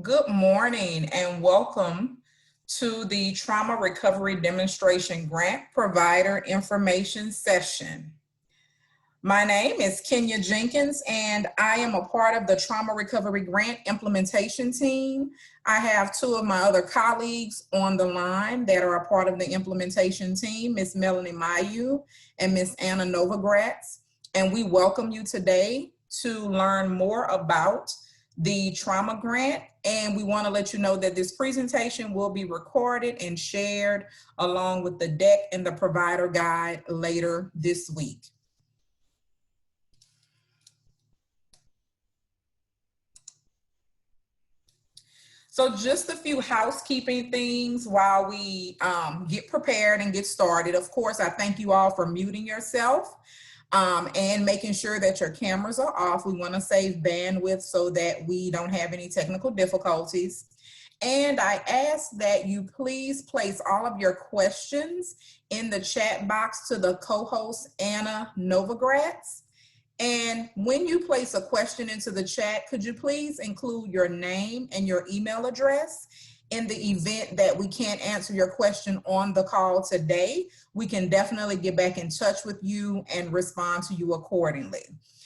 Good morning and welcome to the Trauma Recovery Demonstration Grant Provider Information Session. My name is Kenya Jenkins and I am a part of the Trauma Recovery Grant Implementation Team. I have two of my other colleagues on the line that are a part of the implementation team, Ms. Melanie Mayu and Ms. Anna Novogratz. And we welcome you today to learn more about the trauma grant, and we want to let you know that this presentation will be recorded and shared along with the deck and the provider guide later this week. So just a few housekeeping things while we get prepared and get started. Of course, I thank you all for muting yourself. And making sure that your cameras are off. We want to save bandwidth so that we don't have any technical difficulties. And I ask that you please place all of your questions in the chat box to the co-host Anna Novogratz. And when you place a question into the chat, could you please include your name and your email address? In the event that we can't answer your question on the call today, we can definitely get back in touch with you and respond to you accordingly.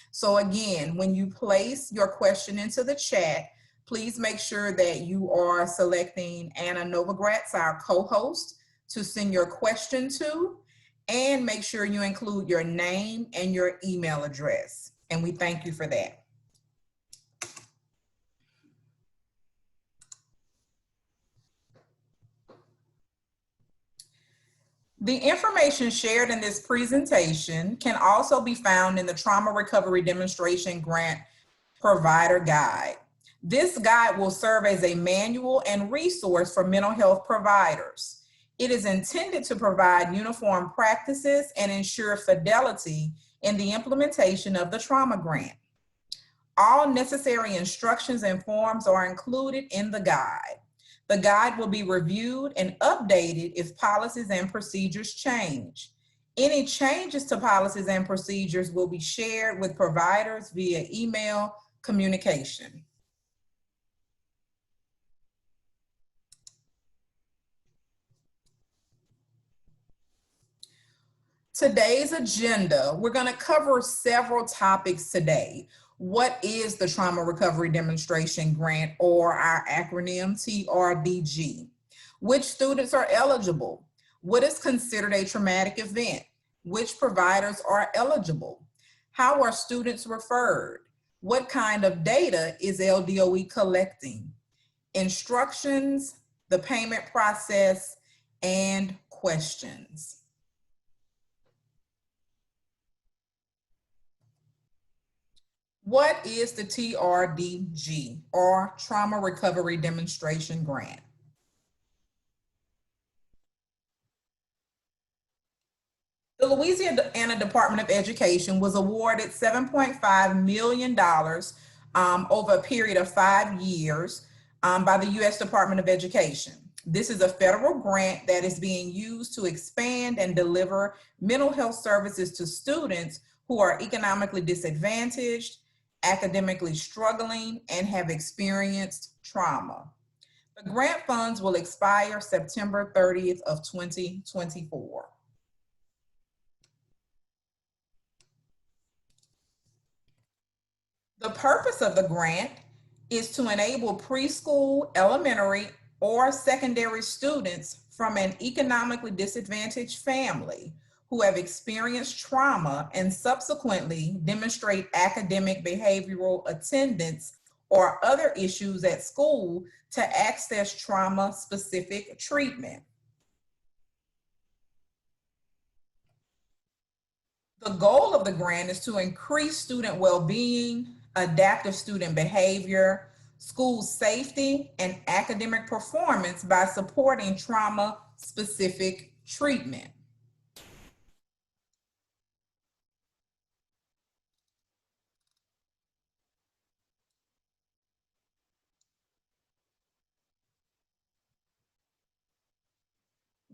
So again, when you place your question into the chat, please make sure that you are selecting Anna Novogratz, our co-host, to send your question to, and make sure you include your name and your email address. And we thank you for that. The information shared in this presentation can also be found in the Trauma Recovery Demonstration Grant Provider Guide. This guide will serve as a manual and resource for mental health providers. It is intended to provide uniform practices and ensure fidelity in the implementation of the trauma grant. All necessary instructions and forms are included in the guide. The guide will be reviewed and updated if policies and procedures change. Any changes to policies and procedures will be shared with providers via email communication. Today's agenda, we're going to cover several topics today. What is the Trauma Recovery Demonstration Grant, or our acronym TRDG? Which students are eligible? What is considered a traumatic event? Which providers are eligible? How are students referred? What kind of data is LDOE collecting? Instructions, the payment process, and questions. What is the TRDG, or Trauma Recovery Demonstration Grant? The Louisiana Department of Education was awarded $7.5 million over a period of 5 years by the U.S. Department of Education. This is a federal grant that is being used to expand and deliver mental health services to students who are economically disadvantaged, academically struggling, and have experienced trauma. The grant funds will expire September 30th of 2024. The purpose of the grant is to enable preschool, elementary, or secondary students from an economically disadvantaged family who have experienced trauma and subsequently demonstrate academic, behavioral, attendance, or other issues at school to access trauma-specific treatment. The goal of the grant is to increase student well-being, adaptive student behavior, school safety, and academic performance by supporting trauma-specific treatment.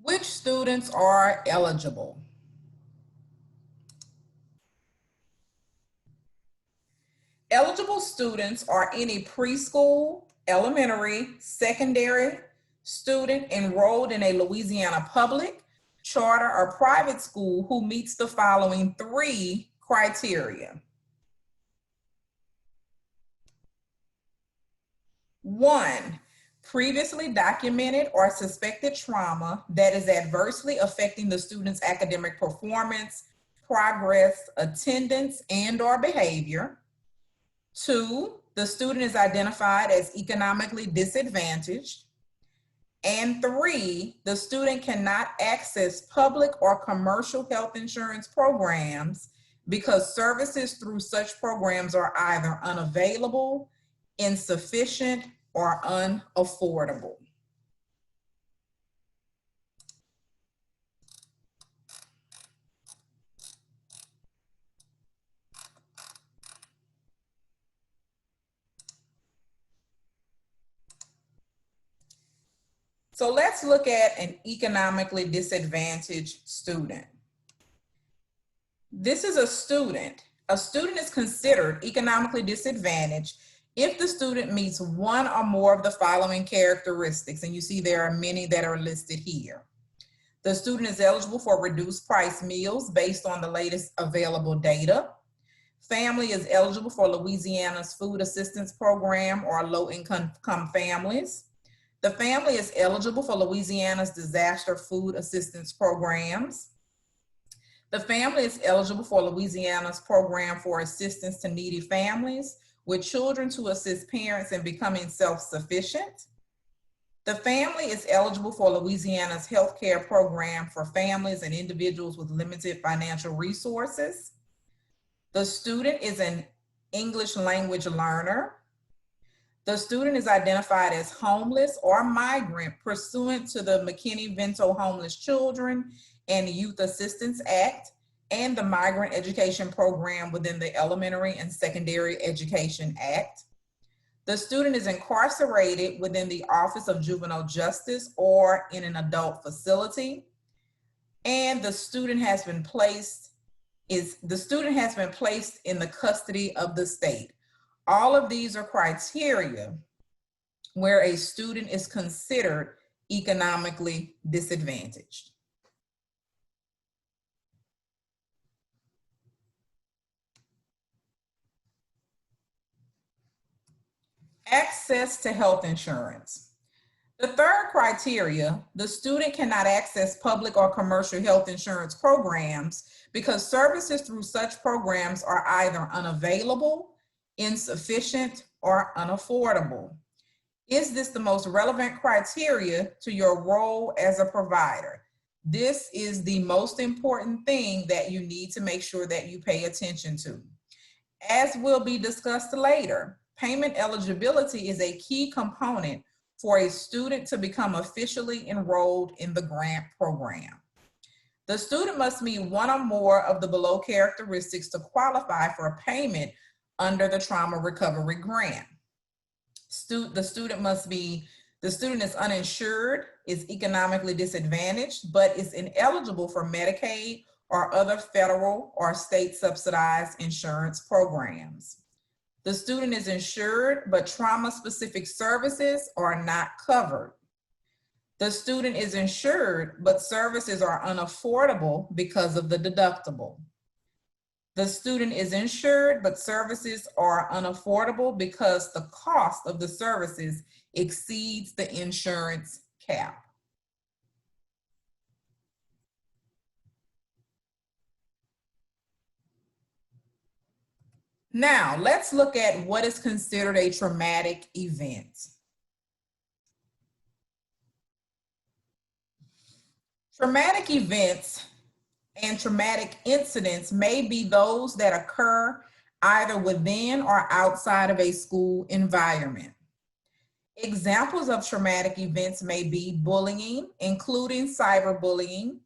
Which students are eligible? Eligible students are any preschool, elementary, secondary student enrolled in a Louisiana public, charter, or private school who meets the following 3 criteria. 1, previously documented or suspected trauma that is adversely affecting the student's academic performance, progress, attendance, and/or behavior. 2, the student is identified as economically disadvantaged. And 3, the student cannot access public or commercial health insurance programs because services through such programs are either unavailable, insufficient, or unaffordable. So let's look at an economically disadvantaged student. This is a student. A student is considered economically disadvantaged if the student meets one or more of the following characteristics, and you see there are many that are listed here. The student is eligible for reduced price meals based on the latest available data. Family is eligible for Louisiana's food assistance program or low-income families. The family is eligible for Louisiana's disaster food assistance programs. The family is eligible for Louisiana's program for assistance to needy families with children to assist parents in becoming self-sufficient. The family is eligible for Louisiana's healthcare program for families and individuals with limited financial resources. The student is an English language learner. The student is identified as homeless or migrant pursuant to the McKinney-Vento Homeless Children and Youth Assistance Act and the Migrant Education Program within the Elementary and Secondary Education Act. The student is incarcerated within the Office of Juvenile Justice or in an adult facility. And the student has been placed in the custody of the state. All of these are criteria where a student is considered economically disadvantaged. Access to health insurance. The third criteria, the student cannot access public or commercial health insurance programs because services through such programs are either unavailable, insufficient, or unaffordable. Is this the most relevant criteria to your role as a provider? This is the most important thing that you need to make sure that you pay attention to. As will be discussed later, payment eligibility is a key component for a student to become officially enrolled in the grant program. The student must meet one or more of the below characteristics to qualify for a payment under the trauma recovery grant. The student is uninsured, is economically disadvantaged, but is ineligible for Medicaid or other federal or state subsidized insurance programs. The student is insured, but trauma-specific services are not covered. The student is insured, but services are unaffordable because of the deductible. The student is insured, but services are unaffordable because the cost of the services exceeds the insurance cap. Now, let's look at what is considered a traumatic event. Traumatic events and traumatic incidents may be those that occur either within or outside of a school environment. Examples of traumatic events may be bullying, including cyberbullying,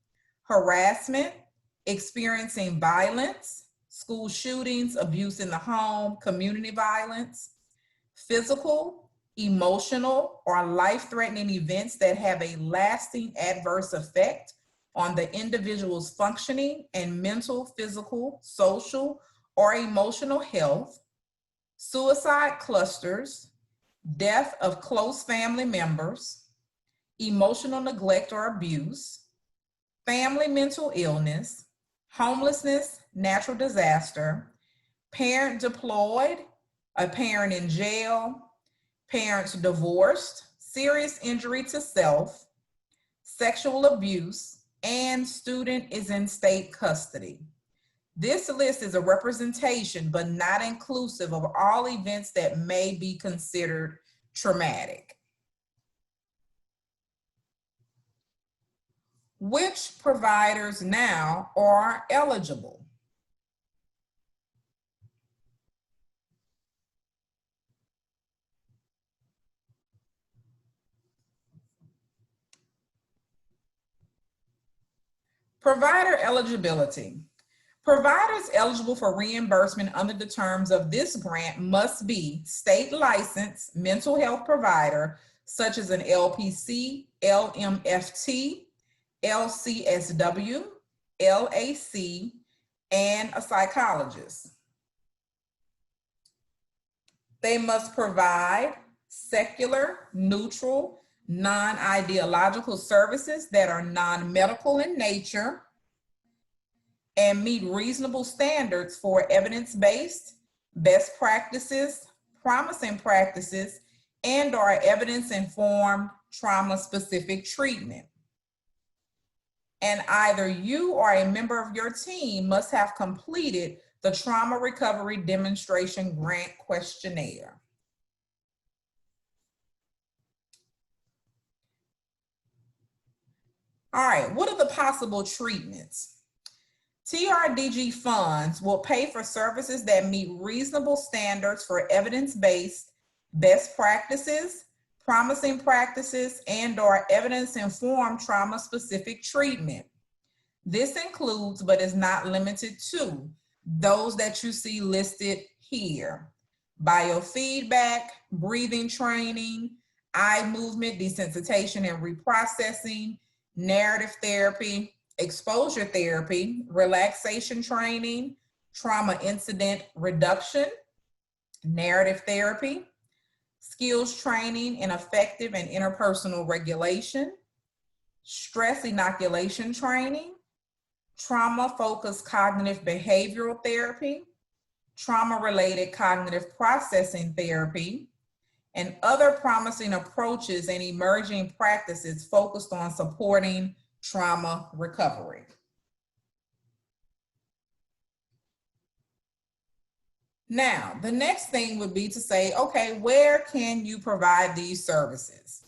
harassment, experiencing violence, school shootings, abuse in the home, community violence, physical, emotional, or life-threatening events that have a lasting adverse effect on the individual's functioning and mental, physical, social, or emotional health, suicide clusters, death of close family members, emotional neglect or abuse, family mental illness, homelessness, natural disaster, parent deployed, a parent in jail, parents divorced, serious injury to self, sexual abuse, and student is in state custody. This list is a representation, but not inclusive of all events that may be considered traumatic. Which providers now are eligible? Provider eligibility. Providers eligible for reimbursement under the terms of this grant must be state licensed mental health provider, such as an LPC, LMFT, LCSW, LAC, and a psychologist. They must provide secular, neutral, non-ideological services that are non-medical in nature and meet reasonable standards for evidence-based, best practices, promising practices, and or evidence-informed trauma-specific treatment. And either you or a member of your team must have completed the Trauma Recovery Demonstration Grant Questionnaire. All right, what are the possible treatments? TRDG funds will pay for services that meet reasonable standards for evidence-based, best practices, promising practices, and or evidence-informed trauma-specific treatment. This includes, but is not limited to, those that you see listed here: biofeedback, breathing training, eye movement desensitization and reprocessing, narrative therapy, exposure therapy, relaxation training, trauma incident reduction, narrative therapy, skills training in effective and interpersonal regulation, stress inoculation training, trauma-focused cognitive behavioral therapy, trauma-related cognitive processing therapy, and other promising approaches and emerging practices focused on supporting trauma recovery. Now, the next thing would be to say, okay, where can you provide these services?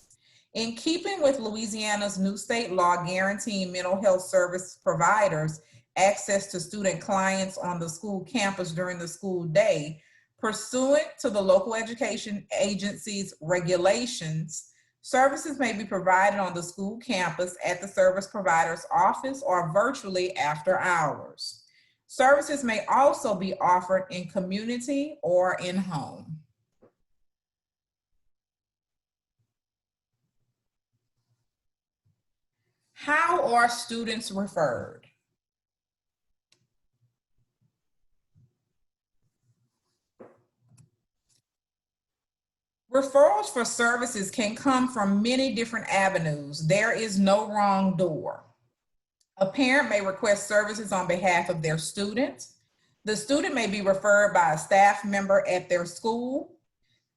In keeping with Louisiana's new state law guaranteeing mental health service providers access to student clients on the school campus during the school day, pursuant to the local education agency's regulations, services may be provided on the school campus at the service provider's office or virtually after hours. Services may also be offered in community or in home. How are students referred? Referrals for services can come from many different avenues. There is no wrong door. A parent may request services on behalf of their student. The student may be referred by a staff member at their school.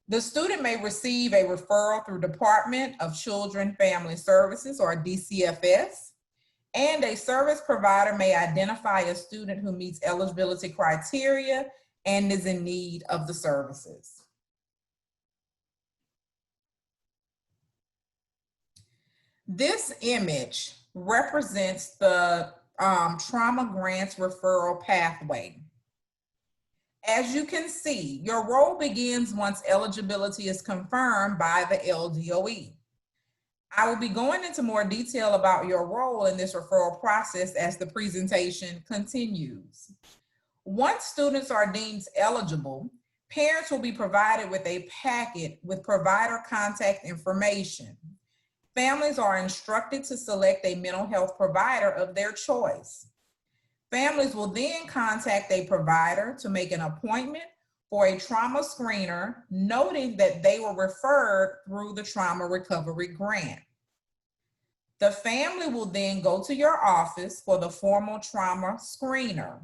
The student may receive a referral through Department of Children Family Services or DCFS, and a service provider may identify a student who meets eligibility criteria and is in need of the services. This image represents the trauma grants referral pathway. As you can see, your role begins once eligibility is confirmed by the LDOE. I will be going into more detail about your role in this referral process as the presentation continues. Once students are deemed eligible, parents will be provided with a packet with provider contact information. Families are instructed to select a mental health provider of their choice. Families will then contact a provider to make an appointment for a trauma screener, noting that they were referred through the trauma recovery grant. The family will then go to your office for the formal trauma screener.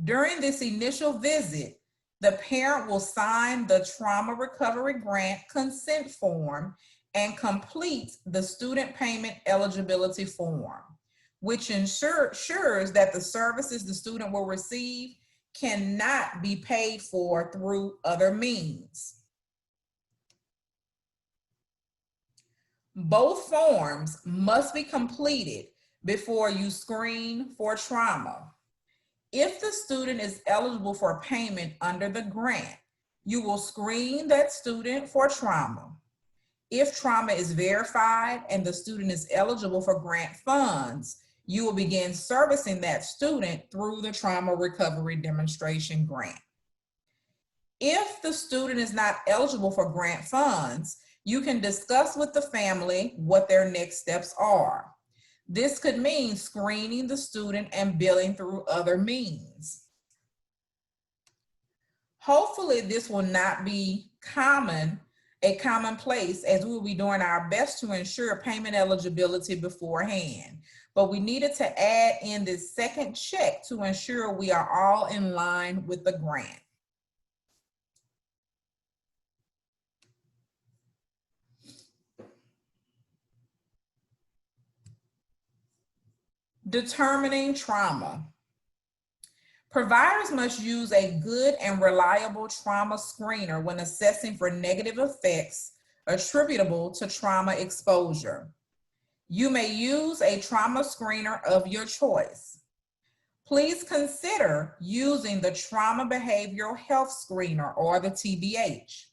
During this initial visit, the parent will sign the trauma recovery grant consent form and complete the student payment eligibility form, which ensures that the services the student will receive cannot be paid for through other means. Both forms must be completed before you screen for trauma. If the student is eligible for payment under the grant, you will screen that student for trauma. If trauma is verified and the student is eligible for grant funds, you will begin servicing that student through the trauma recovery demonstration grant. If the student is not eligible for grant funds, you can discuss with the family what their next steps are. This could mean screening the student and billing through other means. Hopefully this will not be a commonplace, as we will be doing our best to ensure payment eligibility beforehand. But we needed to add in this second check to ensure we are all in line with the grant. Determining trauma. Providers must use a good and reliable trauma screener when assessing for negative effects attributable to trauma exposure. You may use a trauma screener of your choice. Please consider using the Trauma Behavioral Health Screener, or the TBH.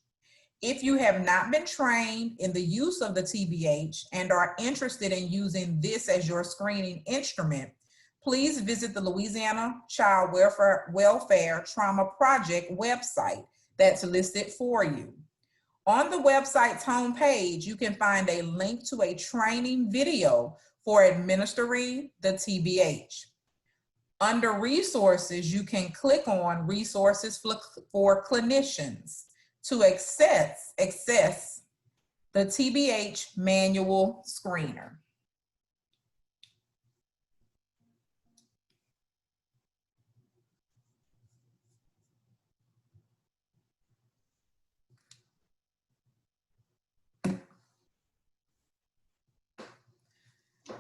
If you have not been trained in the use of the TBH and are interested in using this as your screening instrument, please visit the Louisiana Child Welfare Trauma Project website that's listed for you. On the website's homepage, you can find a link to a training video for administering the TBH. Under resources, you can click on resources for clinicians to access the TBH manual screener.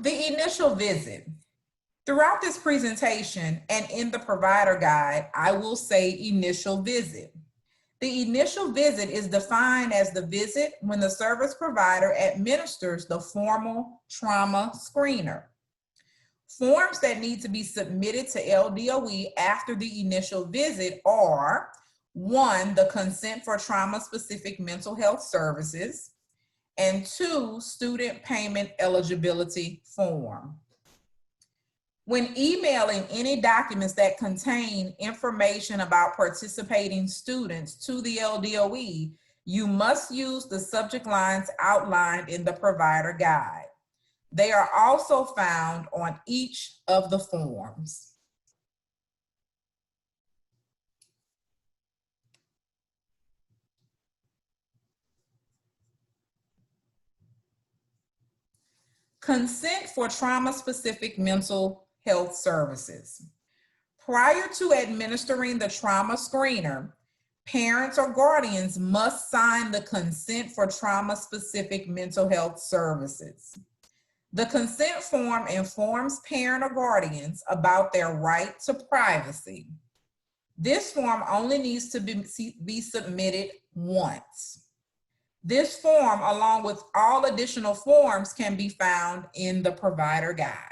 The initial visit. Throughout this presentation and in the provider guide, I will say initial visit. The initial visit is defined as the visit when the service provider administers the formal trauma screener. Forms that need to be submitted to LDOE after the initial visit are: 1, the consent for trauma-specific mental health services, and 2, student payment eligibility form. When emailing any documents that contain information about participating students to the LDOE, you must use the subject lines outlined in the provider guide. They are also found on each of the forms. Consent for trauma-specific mental health services. Prior to administering the trauma screener, parents or guardians must sign the consent for trauma-specific mental health services. The consent form informs parent or guardians about their right to privacy. This form only needs to be submitted once. This form, along with all additional forms, can be found in the provider guide.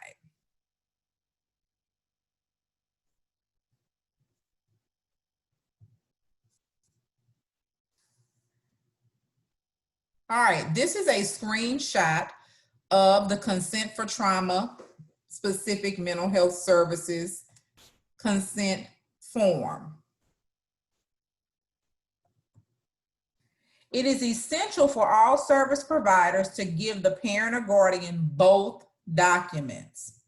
All right, this is a screenshot of the consent for trauma-specific mental health services consent form. It is essential for all service providers to give the parent or guardian both documents.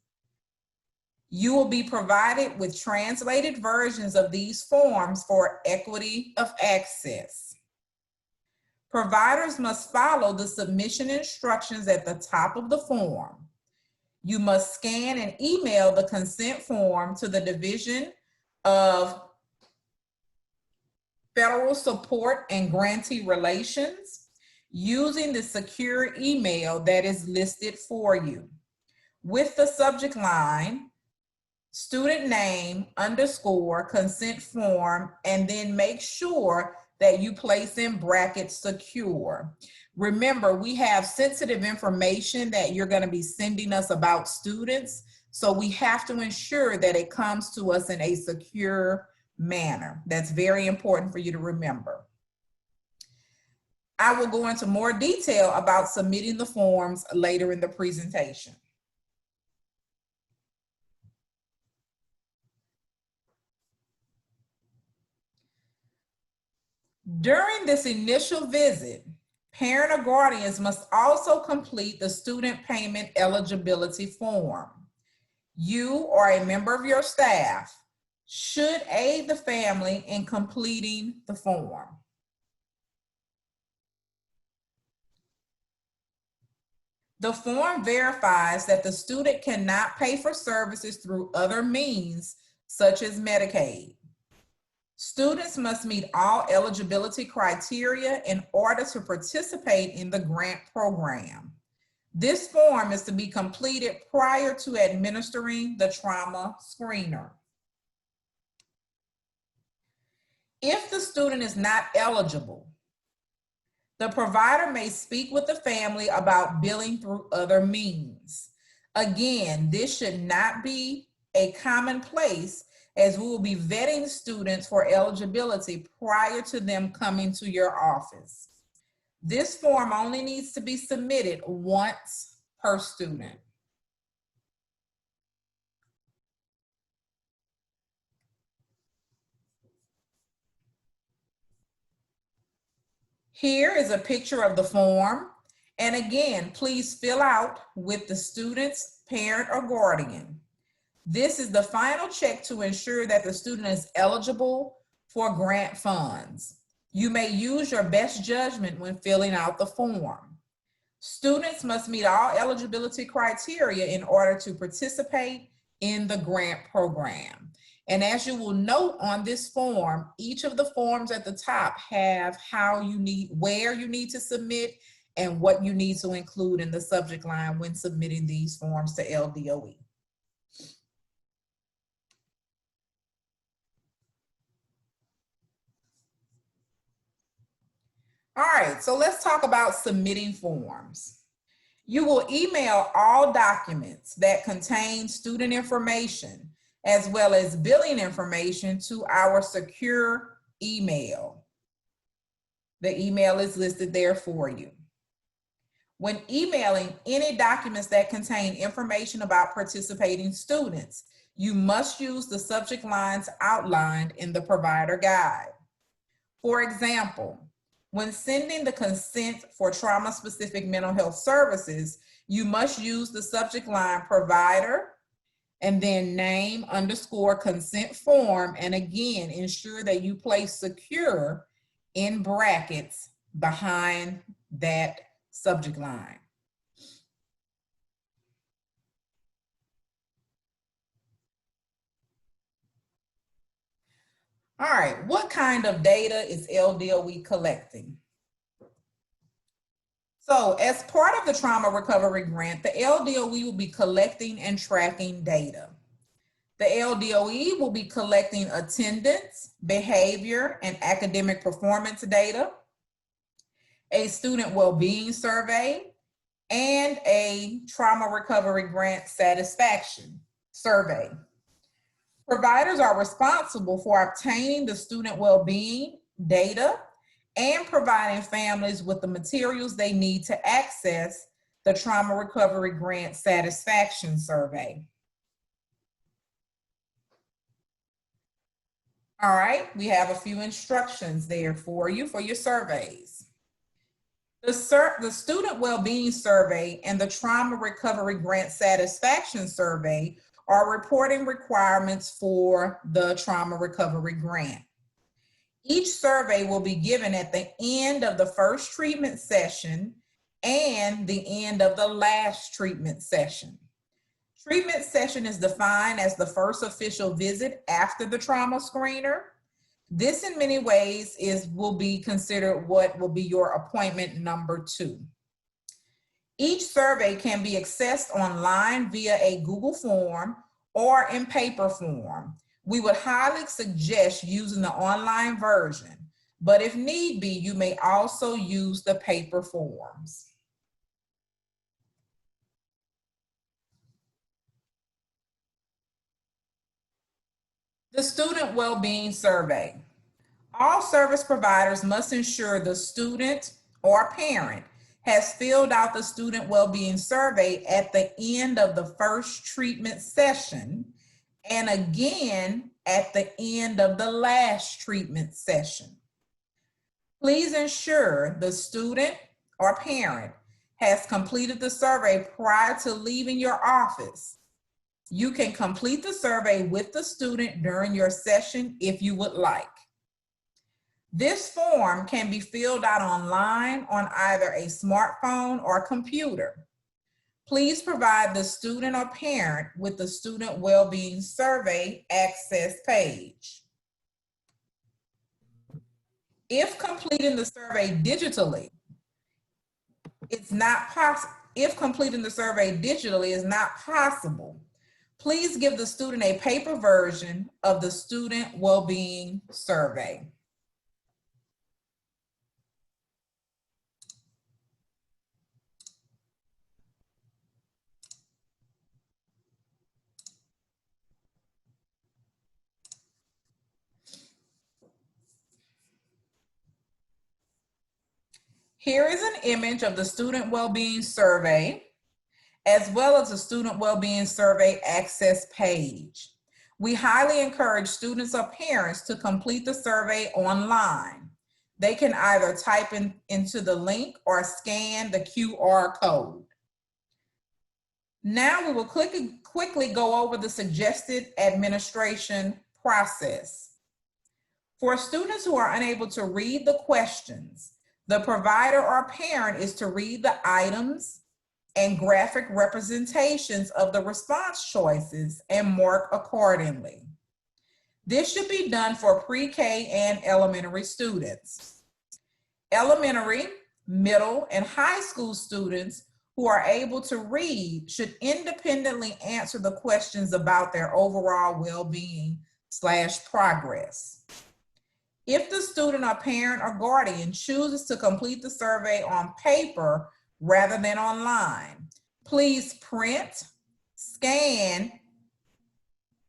You will be provided with translated versions of these forms for equity of access. Providers must follow the submission instructions at the top of the form. You must scan and email the consent form to the Division of Federal Support and Grantee Relations using the secure email that is listed for you, with the subject line, student name _ consent form, and then make sure that you place in brackets secure. Remember, we have sensitive information that you're going to be sending us about students, so we have to ensure that it comes to us in a secure manner. That's very important for you to remember. I will go into more detail about submitting the forms later in the presentation. During this initial visit, parent or guardians must also complete the student payment eligibility form. You or a member of your staff should aid the family in completing the form. The form verifies that the student cannot pay for services through other means, such as Medicaid. Students must meet all eligibility criteria in order to participate in the grant program. This form is to be completed prior to administering the trauma screener. If the student is not eligible, the provider may speak with the family about billing through other means. Again, this should not be a commonplace, as we will be vetting students for eligibility prior to them coming to your office. This form only needs to be submitted once per student. Here is a picture of the form. And again, please fill out with the student's parent or guardian. This is the final check to ensure that the student is eligible for grant funds. You may use your best judgment when filling out the form. Students must meet all eligibility criteria in order to participate in the grant program. And as you will note on this form, each of the forms at the top have where you need to submit and what you need to include in the subject line when submitting these forms to LDOE. All right, so let's talk about submitting forms. You will email all documents that contain student information as well as billing information to our secure email. The email is listed there for you. When emailing any documents that contain information about participating students, you must use the subject lines outlined in the provider guide. For example, when sending the consent for trauma-specific mental health services, you must use the subject line provider and then name _ consent form, and again, ensure that you place secure in brackets behind that subject line. All right, what kind of data is LDOE collecting? So as part of the trauma recovery grant, the LDOE will be collecting and tracking data. The LDOE will be collecting attendance, behavior, and academic performance data, a student well-being survey, and a trauma recovery grant satisfaction survey. Providers are responsible for obtaining the student well-being data and providing families with the materials they need to access the trauma recovery grant satisfaction survey. All right, we have a few instructions there for you for your surveys. The student well-being survey and the trauma recovery grant satisfaction survey are reporting requirements for the trauma recovery grant. Each survey will be given at the end of the first treatment session and the end of the last treatment session. Treatment session is defined as the first official visit after the trauma screener. This in many ways will be considered what will be your appointment number 2. Each survey can be accessed online via a Google form or in paper form. We would highly suggest using the online version, but if need be, you may also use the paper forms. The Student Wellbeing Survey. All service providers must ensure the student or parent has filled out the Student Wellbeing Survey at the end of the first treatment session and again at the end of the last treatment session. Please ensure the student or parent has completed the survey prior to leaving your office. You can complete the survey with the student during your session if you would like. This form can be filled out online on either a smartphone or computer. Please provide the student or parent with the Student Wellbeing Survey access page. If completing the survey digitally is not possible, please give the student a paper version of the Student Wellbeing Survey. Here is an image of the Student Wellbeing Survey, as well as the Student Wellbeing Survey access page. We highly encourage students or parents to complete the survey online. They can either type into the link or scan the QR code. Now we will quickly go over the suggested administration process. For students who are unable to read the questions, the provider or parent is to read the items and graphic representations of the response choices and mark accordingly. This should be done for pre-K and elementary students. Elementary, middle, and high school students who are able to read should independently answer the questions about their overall well-being/progress. If the student or parent or guardian chooses to complete the survey on paper rather than online, please print, scan,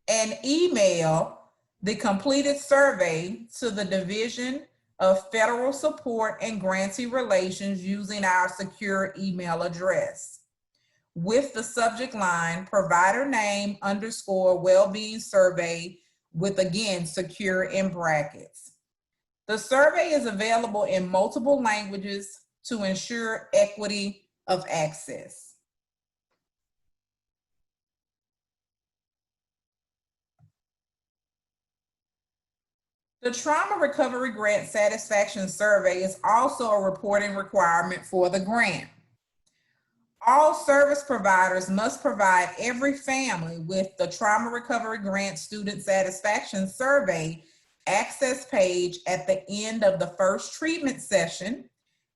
and email the completed survey to the Division of Federal Support and Grantee Relations using our secure email address with the subject line provider name _ wellbeing survey with, again, secure in brackets. The survey is available in multiple languages to ensure equity of access. The Trauma Recovery Grant Satisfaction Survey is also a reporting requirement for the grant. All service providers must provide every family with the Trauma Recovery Grant Student Satisfaction Survey access page at the end of the first treatment session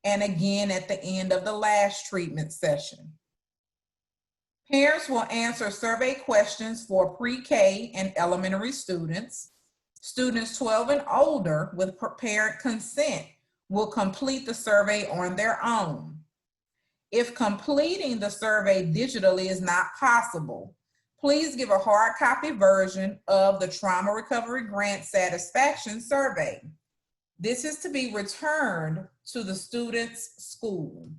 and again at the end of the last treatment session. Parents will answer survey questions for pre-K and elementary students. Students 12 and older with parent consent will complete the survey on their own. If completing the survey digitally is not possible, please give a hard copy version of the Trauma Recovery Grant Satisfaction Survey. This is to be returned to the student's school.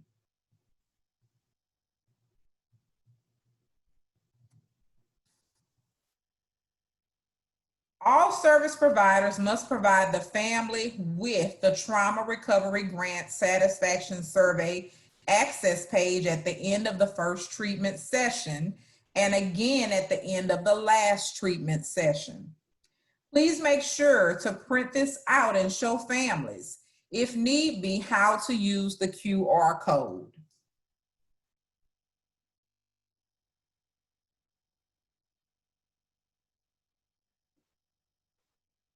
All service providers must provide the family with the Trauma Recovery Grant Satisfaction Survey access page at the end of the first treatment session and again at the end of the last treatment session. Please make sure to print this out and show families, if need be, how to use the QR code.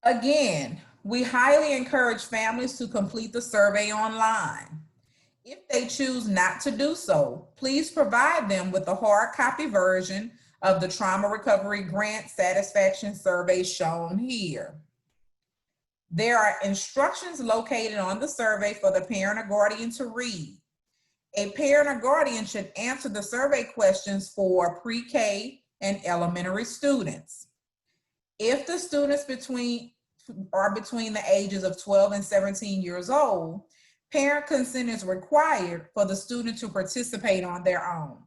Again, we highly encourage families to complete the survey online. If they choose not to do so, please provide them with a hard copy version of the Trauma Recovery Grant Satisfaction Survey shown here. There are instructions located on the survey for the parent or guardian to read. A parent or guardian should answer the survey questions for pre-K and elementary students. If the students are between the ages of 12 and 17 years old, parent consent is required for the student to participate on their own.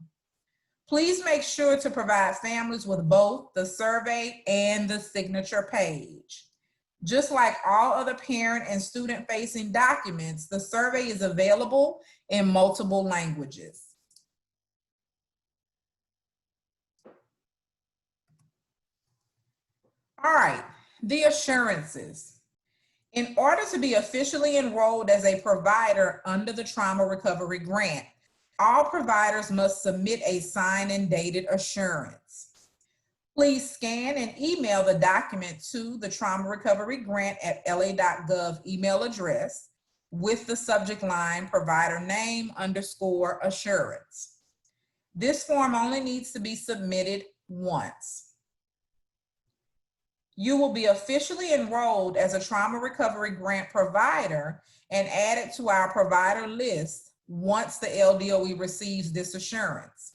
Please make sure to provide families with both the survey and the signature page. Just like all other parent and student-facing documents, the survey is available in multiple languages. All right, the assurances. In order to be officially enrolled as a provider under the Trauma Recovery Grant, all providers must submit a signed and dated assurance. Please scan and email the document to the Trauma Recovery Grant at la.gov email address with the subject line provider name _ assurance. This form only needs to be submitted once. You will be officially enrolled as a Trauma Recovery Grant provider and added to our provider list once the LDOE receives this assurance.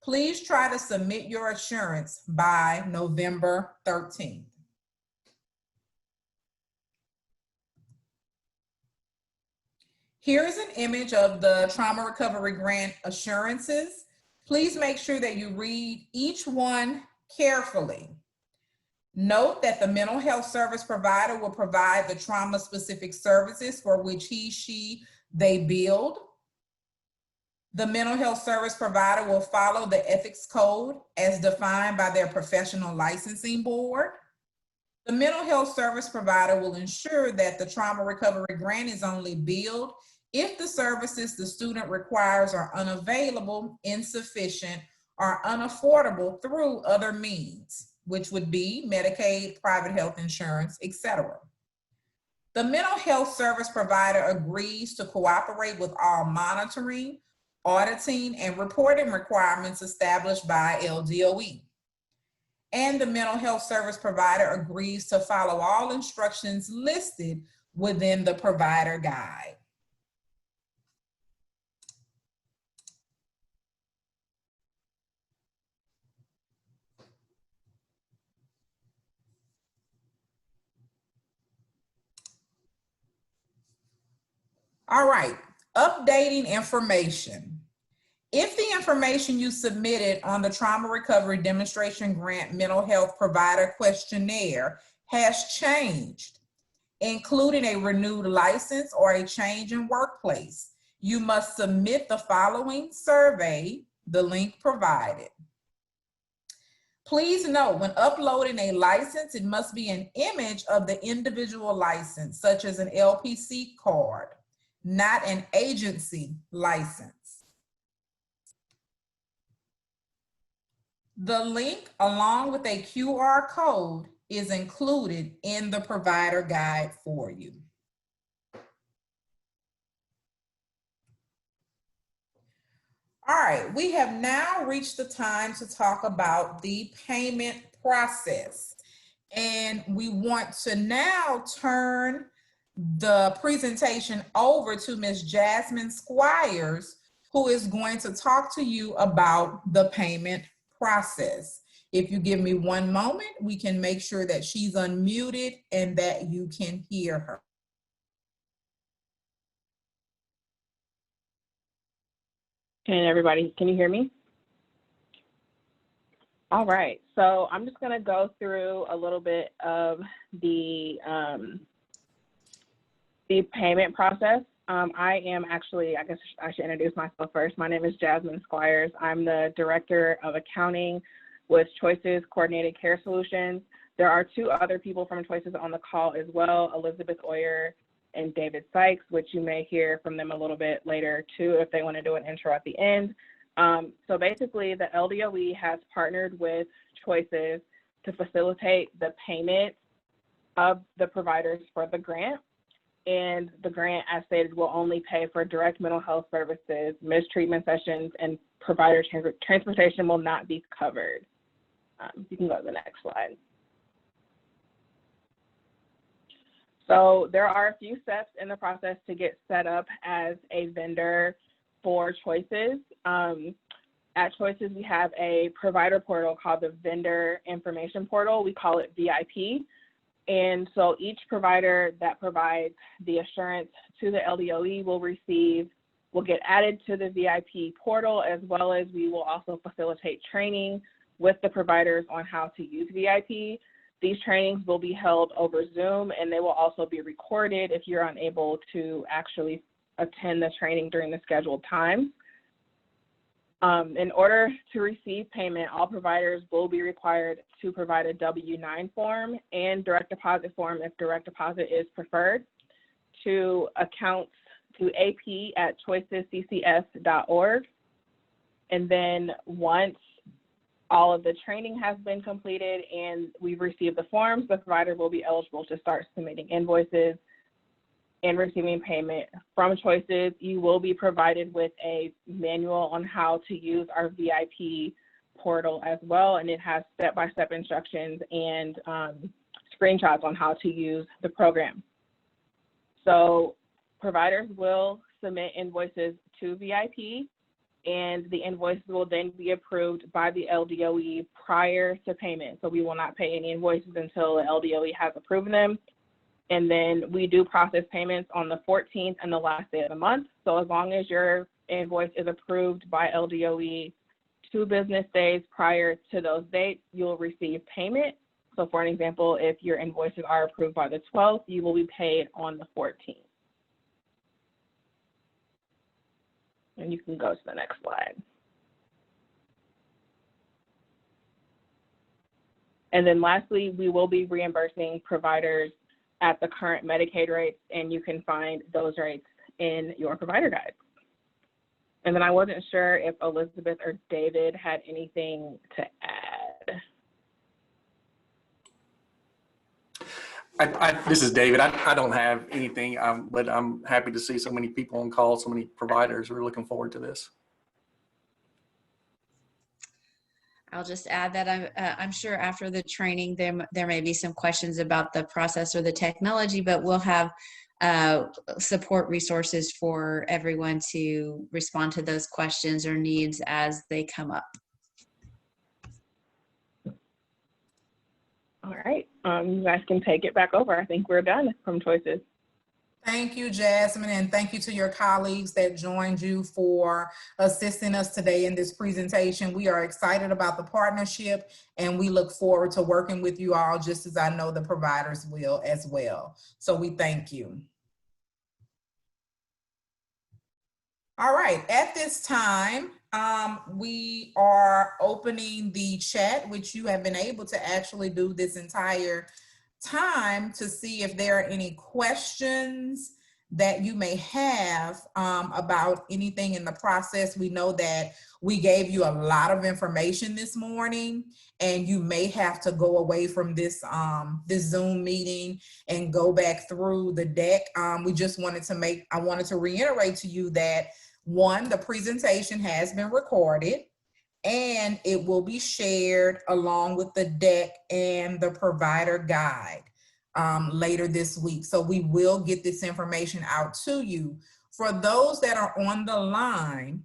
Please try to submit your assurance by November 13th. Here is an image of the Trauma Recovery Grant assurances. Please make sure that you read each one carefully. Note that the mental health service provider will provide the trauma-specific services for which they billed. The mental health service provider will follow the ethics code as defined by their professional licensing board. The mental health service provider will ensure that the Trauma Recovery Grant is only billed if the services the student requires are unavailable, insufficient, or unaffordable through other means, which would be Medicaid, private health insurance, etc. The mental health service provider agrees to cooperate with all monitoring, auditing, and reporting requirements established by LDOE. And the mental health service provider agrees to follow all instructions listed within the provider guide. All right, updating information. If the information you submitted on the Trauma Recovery Demonstration Grant Mental Health Provider Questionnaire has changed, including a renewed license or a change in workplace, you must submit the following survey, the link provided. Please note, when uploading a license, it must be an image of the individual license, such as an LPC card, not an agency license. The link, along with a QR code, is included in the provider guide for you. All right, we have now reached the time to talk about the payment process. And we want to now turn the presentation over to Ms. Jasmine Squires, who is going to talk to you about the payment process. If you give me one moment, we can make sure that she's unmuted and that you can hear her. And everybody, can you hear me? All right, so I'm just gonna go through a little bit of the payment process. I am actually, I guess I should introduce myself first. My name is Jasmine Squires. I'm the Director of Accounting with Choices Coordinated Care Solutions. There are two other people from Choices on the call as well, Elizabeth Oyer and David Sykes, which you may hear from them a little bit later too if they want to do an intro at the end. So basically, the LDOE has partnered with Choices to facilitate the payment of the providers for the grant. And the grant, as stated, will only pay for direct mental health services, missed treatment sessions, and provider transportation will not be covered. You can go to the next slide. So there are a few steps in the process to get set up as a vendor for Choices. At Choices, we have a provider portal called the Vendor Information Portal. We call it VIP. And so each provider that provides the assurance to the LDOE will get added to the VIP portal, as well as we will also facilitate training with the providers on how to use VIP. These trainings will be held over Zoom, and they will also be recorded if you're unable to actually attend the training during the scheduled time. In order to receive payment, all providers will be required to provide a W-9 form and direct deposit form if direct deposit is preferred to accounts to ap@choicesccs.org. And then once all of the training has been completed and we've received the forms, the provider will be eligible to start submitting invoices and receiving payment from Choices. You will be provided with a manual on how to use our VIP portal as well, and it has step-by-step instructions and screenshots on how to use the program. So providers will submit invoices to VIP, and the invoices will then be approved by the LDOE prior to payment. So we will not pay any invoices until the LDOE has approved them. And then we do process payments on the 14th and the last day of the month. So as long as your invoice is approved by LDOE 2 business days prior to those dates, you'll receive payment. So for an example, if your invoices are approved by the 12th, you will be paid on the 14th. And you can go to the next slide. And then lastly, we will be reimbursing providers at the current Medicaid rates, and you can find those rates in your provider guide. And then I wasn't sure if Elizabeth or David had anything to add. This is David. I don't have anything, but I'm happy to see so many people on call, so many providers. We're looking forward to this. I'll just add that I'm sure after the training there may be some questions about the process or the technology, but we'll have support resources for everyone to respond to those questions or needs as they come up. All right, you guys can take it back over. I think we're done from Choices. Thank you, Jasmine, and thank you to your colleagues that joined you for assisting us today in this presentation. We are excited about the partnership, and we look forward to working with you all, just as I know the providers will as well. So we thank you. All right, at this time, we are opening the chat, which you have been able to actually do this entire time, to see if there are any questions that you may have about anything in the process. We know that we gave you a lot of information this morning, and you may have to go away from this this Zoom meeting and go back through the deck. We just wanted to I wanted to reiterate to you that, one, the presentation has been recorded, and it will be shared along with the deck and the provider guide later this week. So we will get this information out to you. For those that are on the line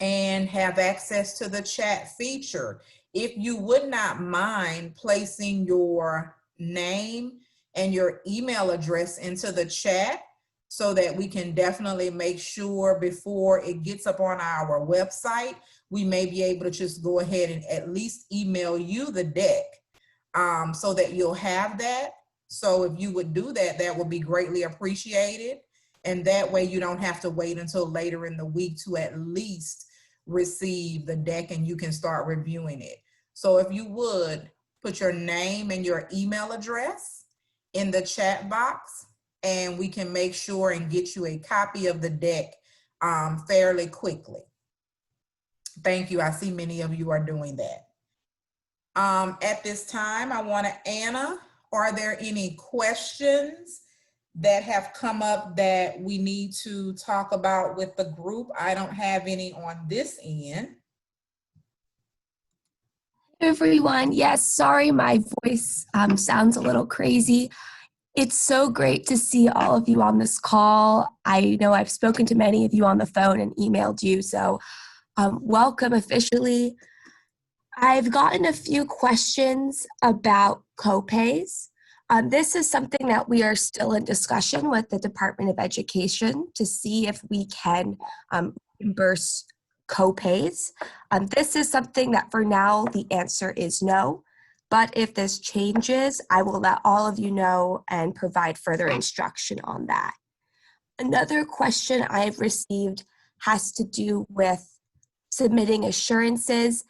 and have access to the chat feature, if you would not mind placing your name and your email address into the chat, so that we can definitely make sure before it gets up on our website, we may be able to just go ahead and at least email you the deck so that you'll have that. So if you would do that, that would be greatly appreciated. And that way you don't have to wait until later in the week to at least receive the deck and you can start reviewing it. So if you would, put your name and your email address in the chat box, and we can make sure and get you a copy of the deck fairly quickly. Thank you. I see many of you are doing that. At this time, I want to, Anna, are there any questions that have come up that we need to talk about with the group? I don't have any on this end. Everyone, yes, sorry my voice sounds a little crazy. It's so great to see all of you on this call. I know I've spoken to many of you on the phone and emailed you, so welcome officially. I've gotten a few questions about copays. This is something that we are still in discussion with the Department of Education to see if we can reimburse copays. This is something that for now the answer is no, but if this changes, I will let all of you know and provide further instruction on that. Another question I've received has to do with submitting assurances.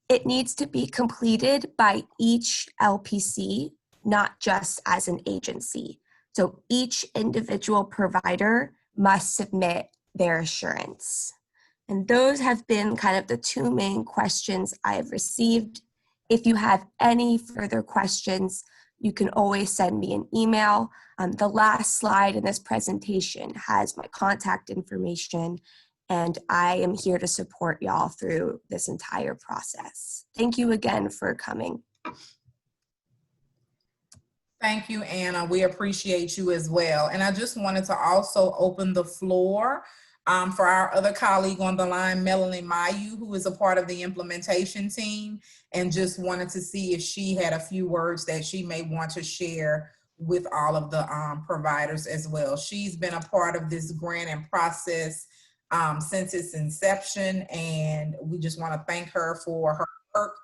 It needs to be completed by each LPC, not just as an agency. So each individual provider must submit their assurance. And those have been kind of the two main questions I've received. If you have any further questions, you can always send me an email. The last slide in this presentation has my contact information, and I am here to support y'all through this entire process. Thank you again for coming. Thank you, Anna. We appreciate you as well. And I just wanted to also open the floor for our other colleague on the line, Melanie Mayu, who is a part of the implementation team, and just wanted to see if she had a few words that she may want to share with all of the providers as well. She's been a part of this grant and process since its inception, and we just want to thank her for her work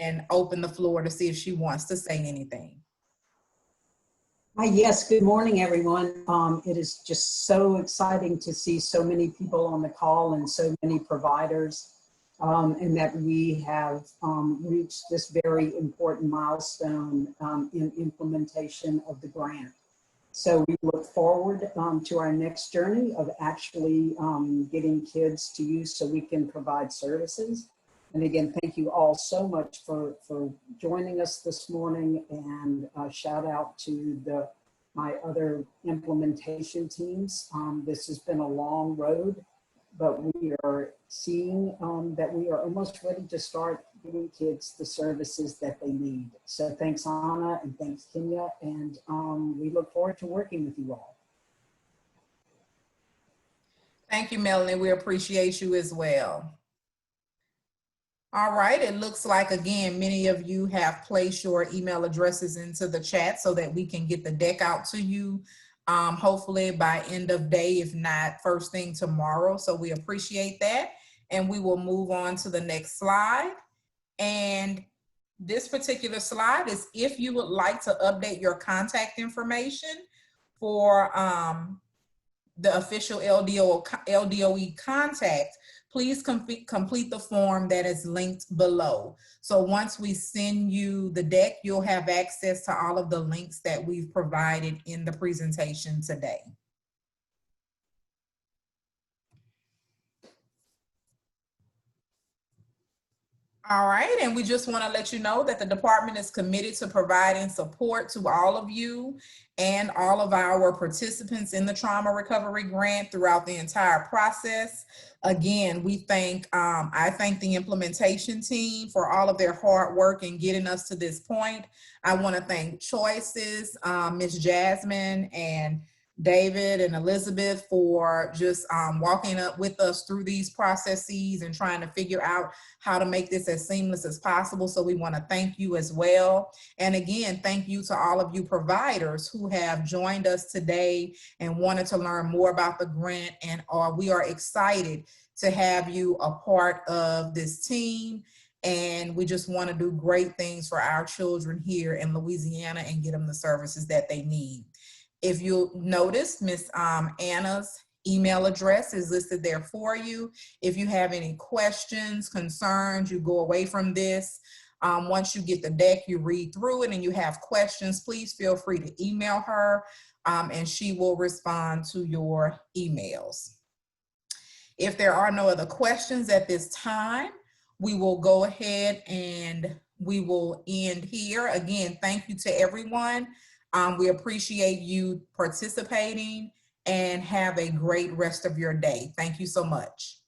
and open the floor to see if she wants to say anything. Yes, good morning, everyone. It is just so exciting to see so many people on the call and so many providers, and that we have reached this very important milestone in implementation of the grant. So we look forward to our next journey of actually getting kids to use so we can provide services. And again, thank you all so much for joining us this morning, and shout out to my other implementation teams. This has been a long road, but we are seeing that we are almost ready to start giving kids the services that they need. So thanks, Anna, and thanks, Kenya, and we look forward to working with you all. Thank you, Melanie. We appreciate you as well. All right, it looks like, again, many of you have placed your email addresses into the chat so that we can get the deck out to you, hopefully by end of day, if not first thing tomorrow. So we appreciate that. And we will move on to the next slide. And this particular slide is if you would like to update your contact information for the official LDOE contact, please complete the form that is linked below. So once we send you the deck, you'll have access to all of the links that we've provided in the presentation today. All right, and we just want to let you know that the department is committed to providing support to all of you and all of our participants in the trauma recovery grant throughout the entire process. Again, we thank, I thank the implementation team for all of their hard work in getting us to this point. I want to thank Choices, Ms. Jasmine and David and Elizabeth for just walking up with us through these processes and trying to figure out how to make this as seamless as possible. So we want to thank you as well. And again, thank you to all of you providers who have joined us today and wanted to learn more about the grant, and we are excited to have you a part of this team. And we just want to do great things for our children here in Louisiana and get them the services that they need. If you'll notice, Miss Anna's email address is listed there for you. If you have any questions, concerns, you go away from this. Once you get the deck, you read through it and you have questions, please feel free to email her and she will respond to your emails. If there are no other questions at this time, we will go ahead and we will end here. Again, thank you to everyone. We appreciate you participating and have a great rest of your day. Thank you so much.